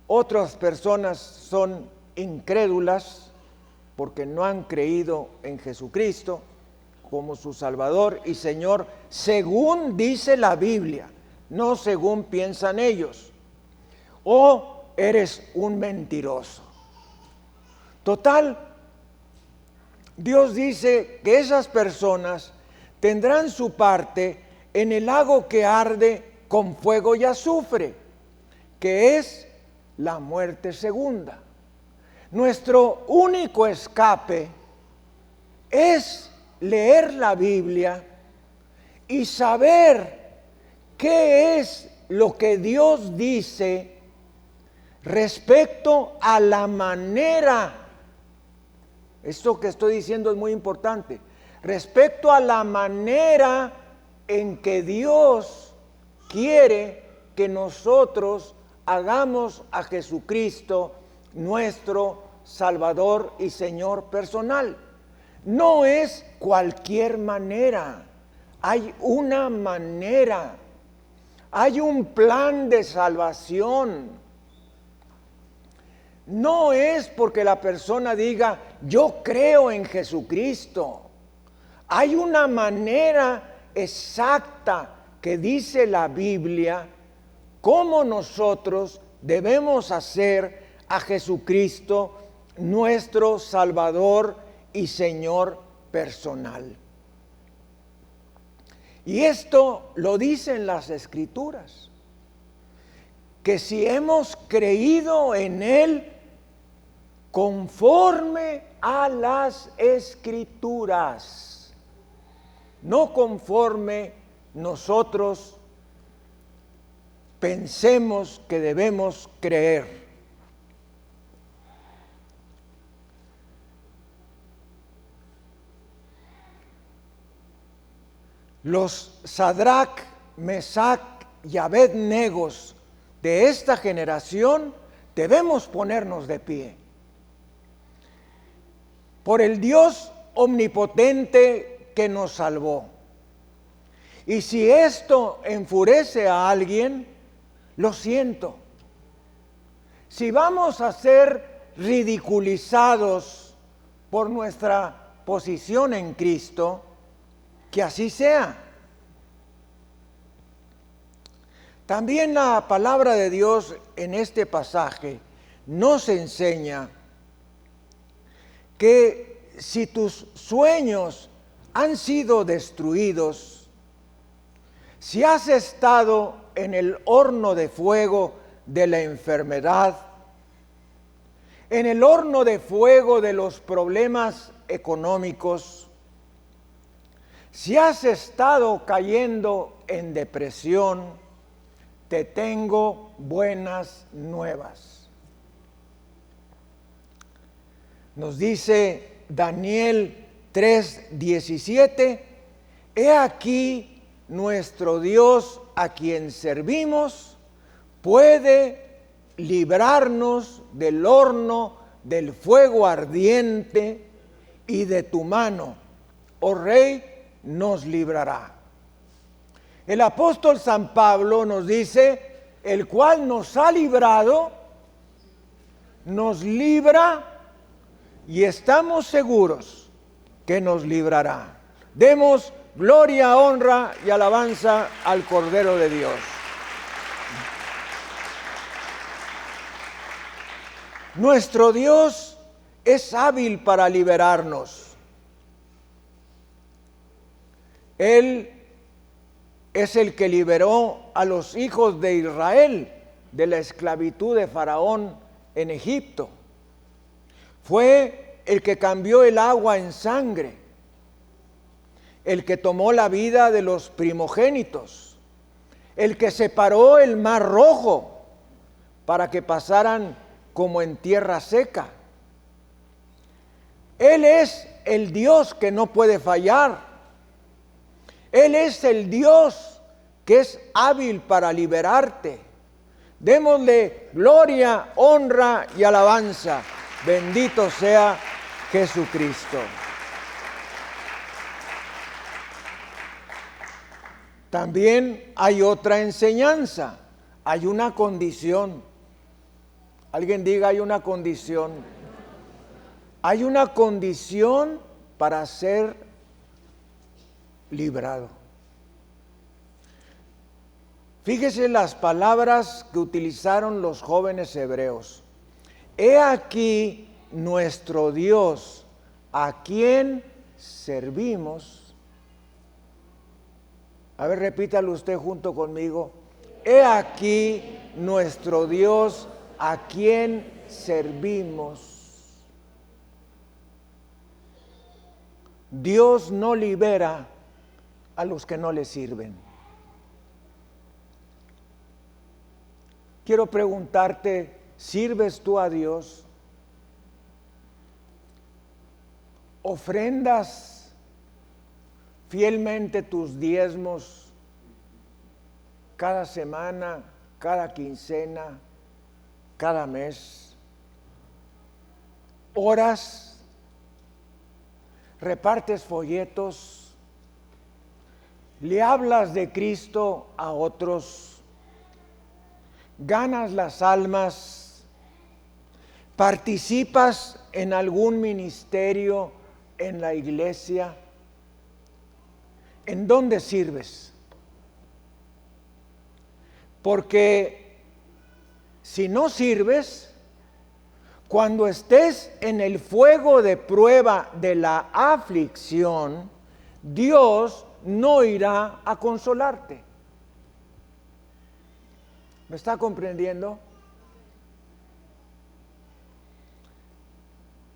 otras personas son incrédulas porque no han creído en Jesucristo como su Salvador y Señor, según dice la Biblia, no según piensan ellos. O eres un mentiroso. Total, Dios dice que esas personas tendrán su parte en el lago que arde con fuego y azufre, que es la muerte segunda. Nuestro único escape es leer la Biblia y saber qué es lo que Dios dice respecto a la manera, esto que estoy diciendo es muy importante, respecto a la manera en que Dios quiere que nosotros hagamos a Jesucristo nuestro Salvador y Señor personal. No es cualquier manera, hay una manera, hay un plan de salvación. No es porque la persona diga, yo creo en Jesucristo. Hay una manera exacta que dice la Biblia cómo nosotros debemos hacer a Jesucristo nuestro Salvador y Señor personal. Y esto lo dicen las Escrituras, que si hemos creído en Él conforme a las Escrituras, no conforme nosotros pensemos que debemos creer. Los Sadrach, Mesach y Abed-Nego de esta generación debemos ponernos de pie. Por el Dios omnipotente que nos salvó. Y si esto enfurece a alguien, lo siento. Si vamos a ser ridiculizados por nuestra posición en Cristo, que así sea. También la palabra de Dios en este pasaje nos enseña que si tus sueños han sido destruidos, si has estado en el horno de fuego de la enfermedad, en el horno de fuego de los problemas económicos, si has estado cayendo en depresión, te tengo buenas nuevas. Nos dice Daniel 3:17, he aquí nuestro Dios a quien servimos puede librarnos del horno del fuego ardiente y de tu mano, oh Rey, nos librará. El apóstol San Pablo nos dice, el cual nos ha librado, nos libra y estamos seguros que nos librará. Demos gloria, honra y alabanza al Cordero de Dios. Nuestro Dios es hábil para liberarnos. Él es el que liberó a los hijos de Israel de la esclavitud de Faraón en Egipto. Fue el que cambió el agua en sangre. el que tomó la vida de los primogénitos, el que separó el mar rojo para que pasaran como en tierra seca. Él es el Dios que no puede fallar. Él es el Dios que es hábil para liberarte. Démosle gloria, honra y alabanza. Bendito sea Jesucristo. También hay otra enseñanza, hay una condición. Alguien diga, hay una condición. Hay una condición para ser librado. Fíjese las palabras que utilizaron los jóvenes hebreos. He aquí nuestro Dios, a quien servimos. A ver, repítalo usted junto conmigo. He aquí nuestro Dios, a quien servimos. Dios no libera a los que no le sirven. Quiero preguntarte, ¿sirves tú a Dios? ¿Ofrendas fielmente tus diezmos cada semana, cada quincena, cada mes? ¿Oras? ¿Repartes folletos? ¿Le hablas de Cristo a otros? ¿Ganas las almas? ¿Participas en algún ministerio en la iglesia? ¿En dónde sirves? Porque si no sirves, cuando estés en el fuego de prueba de la aflicción, Dios no irá a consolarte. ¿Me está comprendiendo?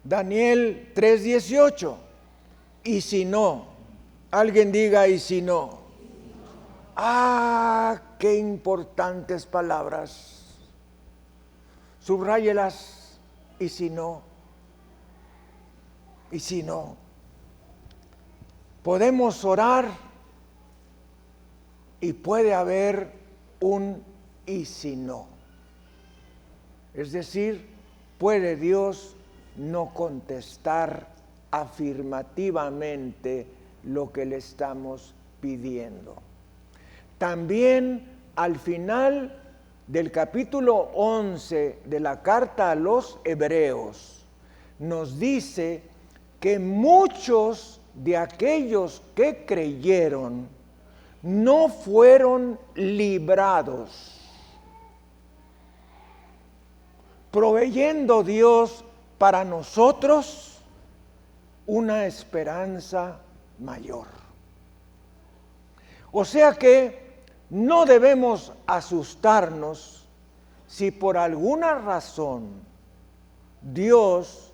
Daniel 3:18. Y si no, alguien diga, y si no. Ah, qué importantes palabras. Subráyelas. Y si no. Y si no. Podemos orar y puede haber un y si no. Es decir, puede Dios no contestar afirmativamente lo que le estamos pidiendo. También al final del capítulo 11 de la carta a los Hebreos nos dice que muchos de aquellos que creyeron no fueron librados, proveyendo Dios para nosotros una esperanza mayor. O sea que no debemos asustarnos si por alguna razón Dios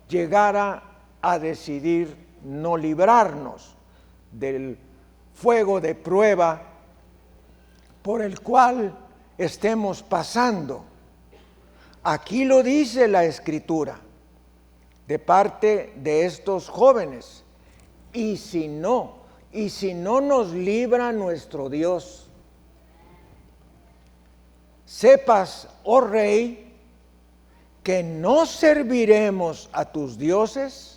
llegara a decidir no librarnos del fuego de prueba por el cual estemos pasando. Aquí lo dice la Escritura de parte de estos jóvenes. Y si no nos libra nuestro Dios, sepas, oh rey, que no serviremos a tus dioses,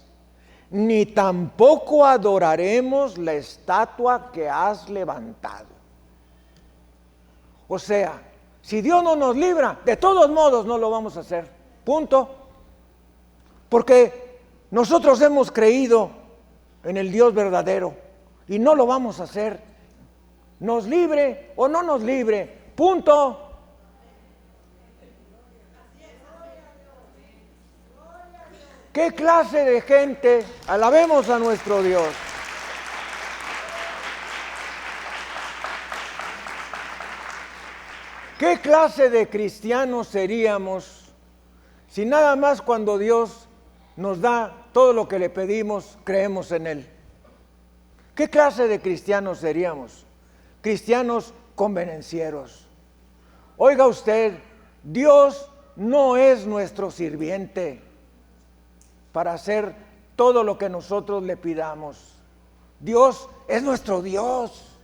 ni tampoco adoraremos la estatua que has levantado. O sea, si Dios no nos libra, de todos modos no lo vamos a hacer. Punto. Porque nosotros hemos creído en el Dios verdadero y no lo vamos a hacer. Nos libre o no nos libre. Punto. ¿Qué clase de gente? Alabemos a nuestro Dios. ¿Qué clase de cristianos seríamos si nada más cuando Dios nos da todo lo que le pedimos, creemos en Él? ¿Qué clase de cristianos seríamos? Cristianos convenencieros. Oiga usted, Dios no es nuestro sirviente para hacer todo lo que nosotros le pidamos. Dios es nuestro Dios.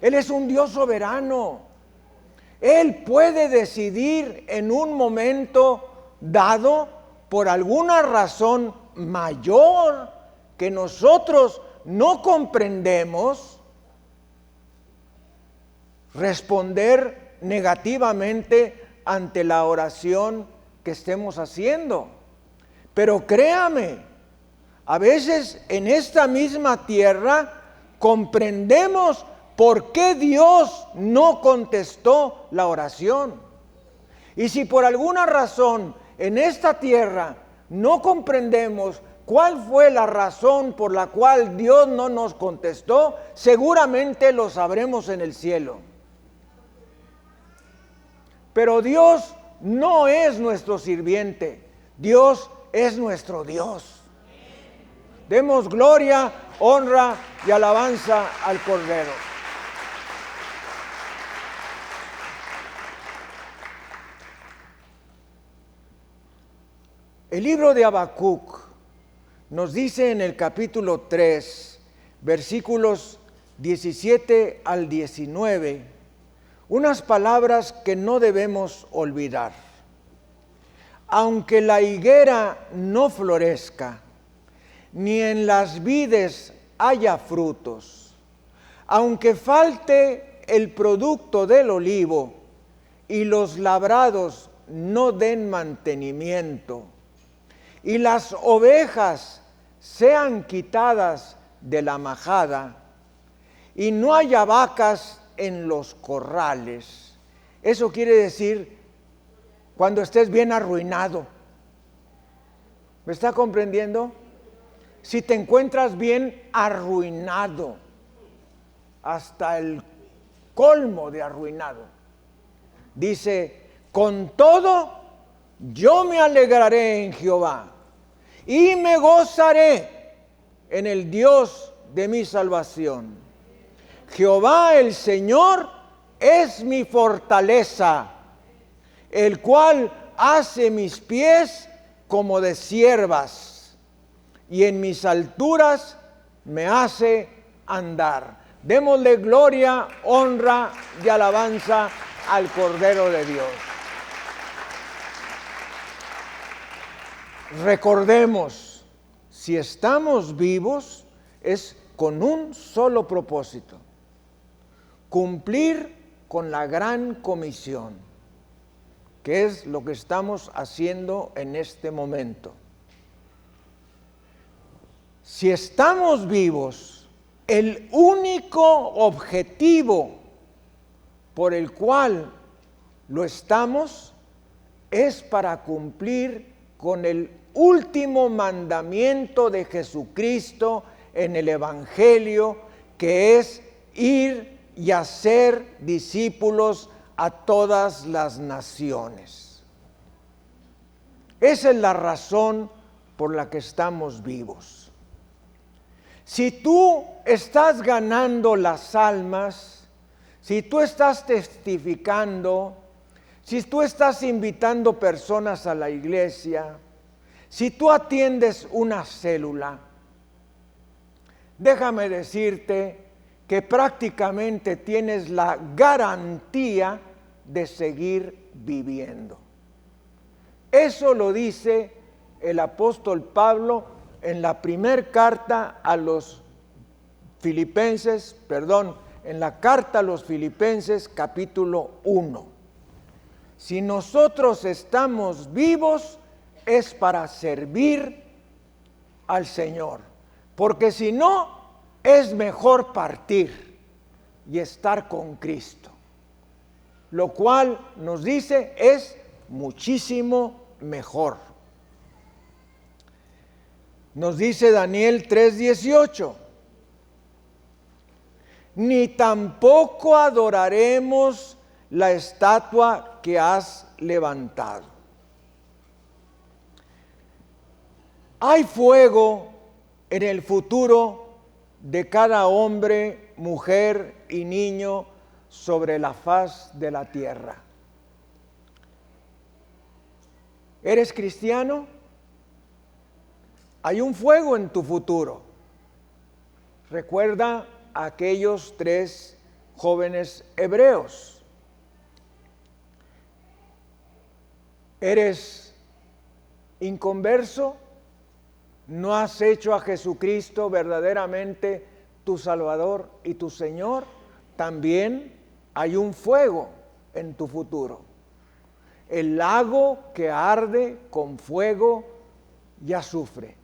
Él es un Dios soberano. Él puede decidir en un momento dado, por alguna razón mayor que nosotros no comprendemos, responder negativamente ante la oración que estemos haciendo. Pero créame, a veces en esta misma tierra comprendemos por qué Dios no contestó la oración. Y si por alguna razón en esta tierra no comprendemos cuál fue la razón por la cual Dios no nos contestó, seguramente lo sabremos en el cielo. Pero Dios no es nuestro sirviente, Dios es nuestro Dios. Demos gloria, honra y alabanza al Cordero. El libro de Habacuc nos dice en el capítulo 3, versículos 17 al 19, unas palabras que no debemos olvidar. Aunque la higuera no florezca, ni en las vides haya frutos, aunque falte el producto del olivo y los labrados no den mantenimiento, y las ovejas sean quitadas de la majada, y no haya vacas en los corrales. Eso quiere decir cuando estés bien arruinado. ¿Me está comprendiendo? Si te encuentras bien arruinado, hasta el colmo de arruinado. Dice, con todo, yo me alegraré en Jehová y me gozaré en el Dios de mi salvación. Jehová el Señor es mi fortaleza, el cual hace mis pies como de ciervas, y en mis alturas me hace andar. Démosle gloria, honra y alabanza al Cordero de Dios. Recordemos, si estamos vivos es con un solo propósito: cumplir con la gran comisión, que es lo que estamos haciendo en este momento. Si estamos vivos, el único objetivo por el cual lo estamos es para cumplir con el último mandamiento de Jesucristo en el Evangelio, que es ir y hacer discípulos a todas las naciones. Esa es la razón por la que estamos vivos. Si tú estás ganando las almas, si tú estás testificando, si tú estás invitando personas a la iglesia, si tú atiendes una célula, déjame decirte que prácticamente tienes la garantía de seguir viviendo. Eso lo dice el apóstol Pablo en la primera carta a los Filipenses, en la carta a los Filipenses capítulo 1. Si nosotros estamos vivos es para servir al Señor, porque si no, es mejor partir y estar con Cristo, lo cual nos dice es muchísimo mejor. Nos dice Daniel 3:18, ni tampoco adoraremos la estatua que has levantado. Hay fuego en el futuro de cada hombre, mujer y niño sobre la faz de la tierra. ¿Eres cristiano? Hay un fuego en tu futuro. Recuerda a aquellos 3 jóvenes hebreos. ¿Eres inconverso? ¿No has hecho a Jesucristo verdaderamente tu Salvador y tu Señor? También hay un fuego en tu futuro. El lago que arde con fuego y azufre.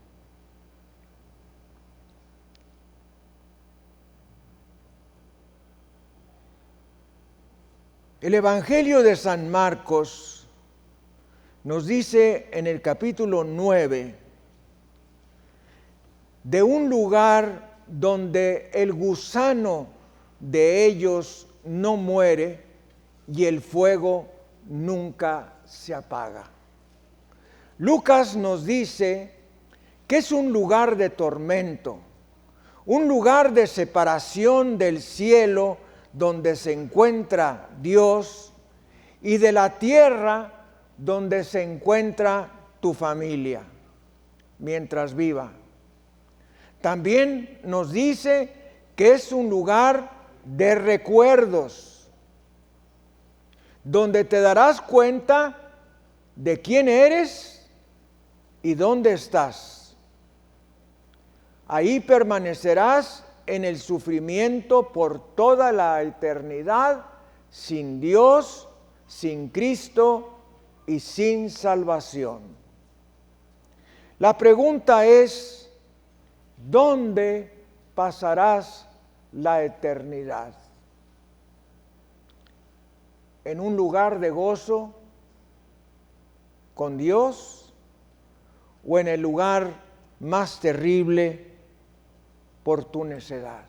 El Evangelio de San Marcos nos dice en el capítulo 9 de un lugar donde el gusano de ellos no muere y el fuego nunca se apaga. Lucas nos dice que es un lugar de tormento, un lugar de separación del cielo donde se encuentra Dios y de la tierra donde se encuentra tu familia mientras viva. También nos dice que es un lugar de recuerdos, donde te darás cuenta de quién eres y dónde estás. Ahí permanecerás en el sufrimiento por toda la eternidad, sin Dios, sin Cristo y sin salvación. La pregunta es, ¿dónde pasarás la eternidad? ¿En un lugar de gozo con Dios o en el lugar más terrible por tu necedad?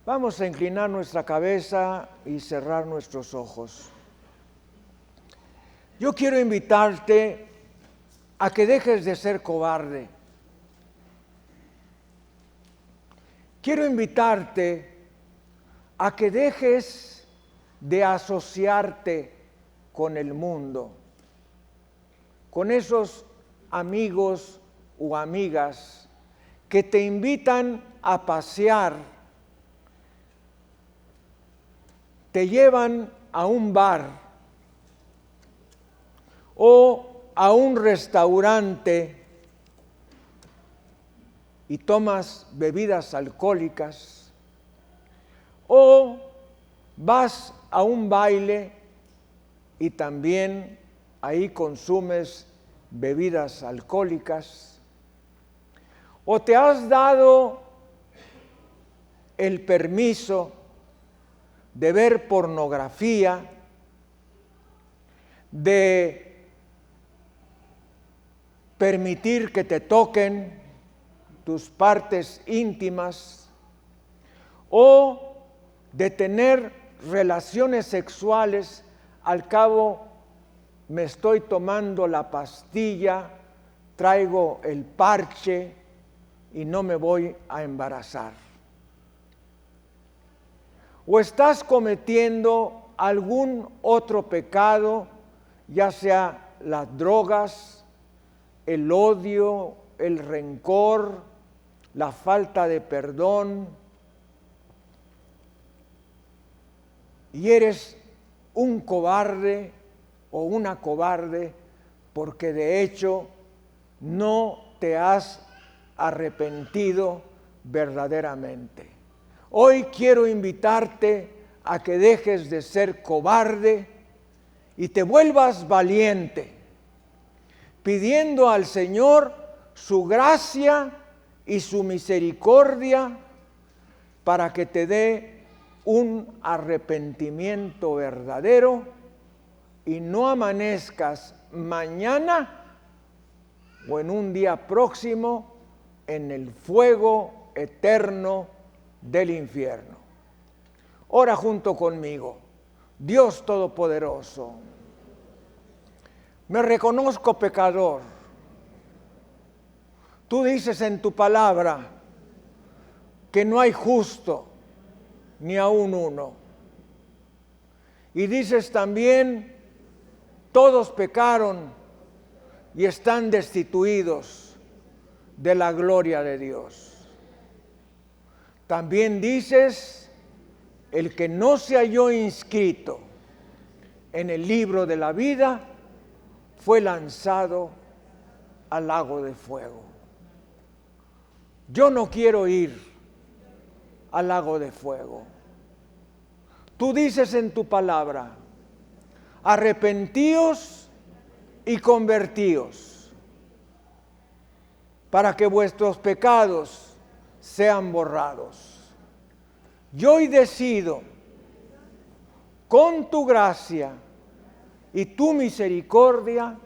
Vamos a inclinar nuestra cabeza y cerrar nuestros ojos. Yo quiero invitarte a que dejes de ser cobarde. Quiero invitarte a que dejes de asociarte con el mundo, con esos amigos o amigas que te invitan a pasear, te llevan a un bar o a un restaurante y tomas bebidas alcohólicas, o vas a un baile y también ahí consumes bebidas alcohólicas, o te has dado el permiso de ver pornografía, de permitir que te toquen tus partes íntimas, o de tener relaciones sexuales. Al cabo me estoy tomando la pastilla, traigo el parche y no me voy a embarazar. O estás cometiendo algún otro pecado, ya sea las drogas, el odio, el rencor, la falta de perdón, y eres un cobarde o una cobarde porque de hecho no te has arrepentido verdaderamente. Hoy quiero invitarte a que dejes de ser cobarde y te vuelvas valiente, pidiendo al Señor su gracia y su misericordia para que te dé un arrepentimiento verdadero y no amanezcas mañana o en un día próximo en el fuego eterno del infierno. Ora junto conmigo. Dios Todopoderoso, me reconozco pecador. Tú dices en tu palabra que no hay justo, ni aun uno. Y dices también, todos pecaron y están destituidos de la gloria de Dios. También dices, el que no se halló inscrito en el libro de la vida fue lanzado al lago de fuego. Yo no quiero ir al lago de fuego. Tú dices en tu palabra, arrepentíos y convertíos para que vuestros pecados sean borrados. Yo hoy decido, con tu gracia y tu misericordia,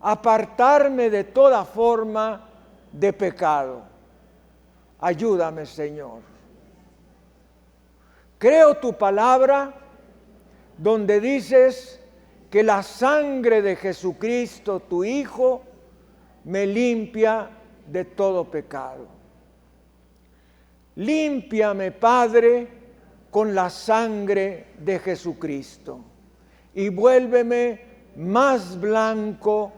apartarme de toda forma de pecado. Ayúdame, Señor. Creo tu palabra donde dices que la sangre de Jesucristo, tu Hijo, me limpia de todo pecado. Límpiame, Padre, con la sangre de Jesucristo y vuélveme más blanco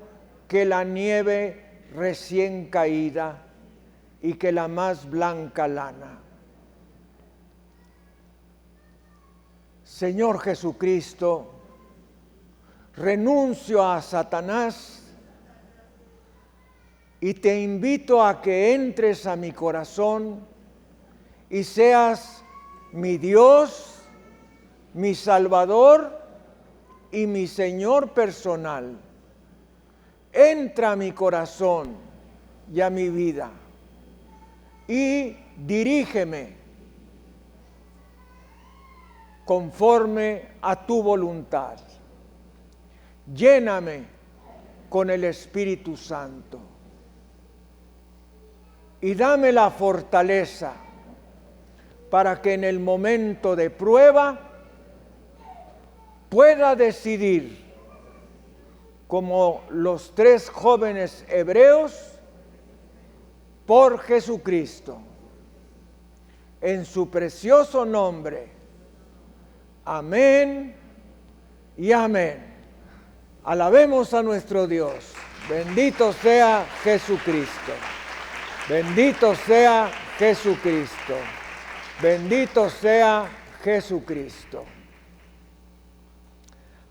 que la nieve recién caída y que la más blanca lana. Señor Jesucristo, renuncio a Satanás y te invito a que entres a mi corazón y seas mi Dios, mi Salvador y mi Señor personal. Entra a mi corazón y a mi vida y dirígeme conforme a tu voluntad. Lléname con el Espíritu Santo y dame la fortaleza para que en el momento de prueba pueda decidir, como los 3 jóvenes hebreos, por Jesucristo. En su precioso nombre. Amén y amén. Alabemos a nuestro Dios. Bendito sea Jesucristo. Bendito sea Jesucristo. Bendito sea Jesucristo.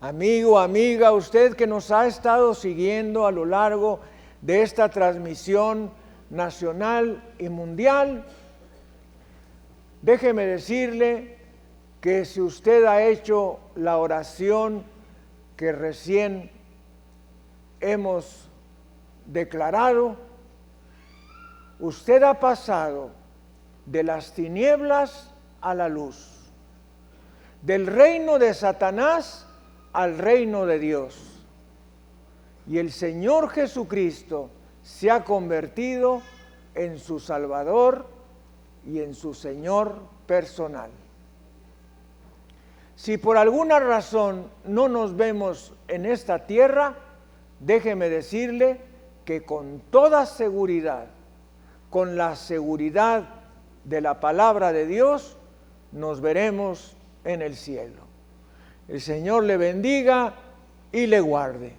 Amigo, amiga, usted que nos ha estado siguiendo a lo largo de esta transmisión nacional y mundial, déjeme decirle que si usted ha hecho la oración que recién hemos declarado, usted ha pasado de las tinieblas a la luz, del reino de Satanás al reino de Dios. Y el Señor Jesucristo se ha convertido en su Salvador y en su Señor personal. Si por alguna razón no nos vemos en esta tierra, déjeme decirle que con toda seguridad, con la seguridad de la palabra de Dios, nos veremos en el cielo. El Señor le bendiga y le guarde.